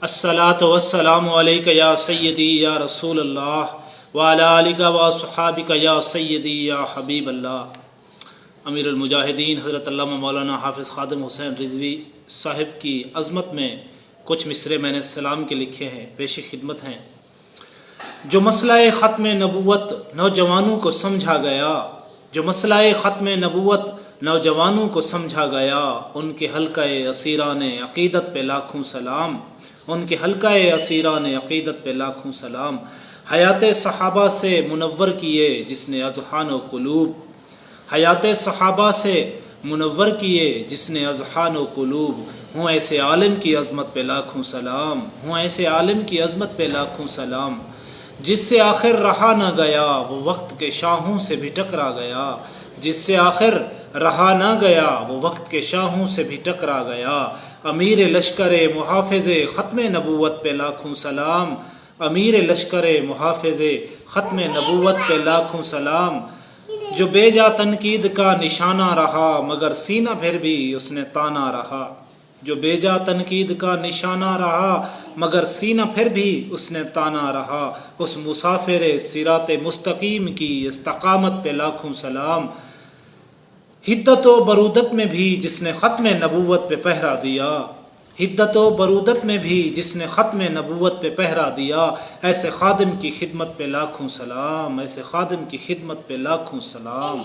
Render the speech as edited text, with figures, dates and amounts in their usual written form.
الصلاۃ والسلام علیک یا سیدی یا رسول اللہ وعلی آلک و صحابک یا سیدی یا حبیب اللہ۔ امیر المجاہدین حضرت علامہ مولانا حافظ خادم حسین رضوی صاحب کی عظمت میں کچھ مصرے میں نے سلام کے لکھے ہیں، پیش خدمت ہیں۔ جو مسئلہ ختم نبوت نوجوانوں کو سمجھا گیا، جو مسئلہ ختم نبوت نوجوانوں کو سمجھا گیا، ان کے حلقہ اسیران عقیدت پہ لاکھوں سلام، ان کے حلقہ اسیران عقیدت پہ لاکھوں سلام۔ حیات صحابہ سے منور کیے جس نے اذہان و قلوب، حیات صحابہ سے منور کیے جس نے اذہان و قلوب۔ ہوں ایسے عالم کی عظمت پہ لاکھوں سلام، ہوں ایسے عالم کی عظمت پہ لاکھوں سلام، جس سے آخر رہا نہ گیا وہ وقت کے شاہوں سے بھی ٹکرا گیا، جس سے آخر رہا نہ گیا وہ وقت کے شاہوں سے بھی ٹکرا گیا۔ امیر لشکر محافظ ختم نبوت پہ لاکھوں سلام، امیر لشکر محافظ ختم نبوت پہ لاکھوں سلام۔ جو بے جا تنقید کا نشانہ رہا مگر سینہ پھر بھی اس نے تانا رہا، جو بے جا تنقید کا نشانہ رہا مگر سینہ پھر بھی اس نے تانا رہا۔ اس مسافر صراط مستقیم کی استقامت پہ لاکھوں سلام۔ حدت و برودت میں بھی جس نے ختم نبوت پہ پہرا دیا، حدت و برودت میں بھی جس نے ختم نبوت پہ پہرا دیا، ایسے خادم کی خدمت پہ لاکھوں سلام، ایسے خادم کی خدمت پہ لاکھوں سلام۔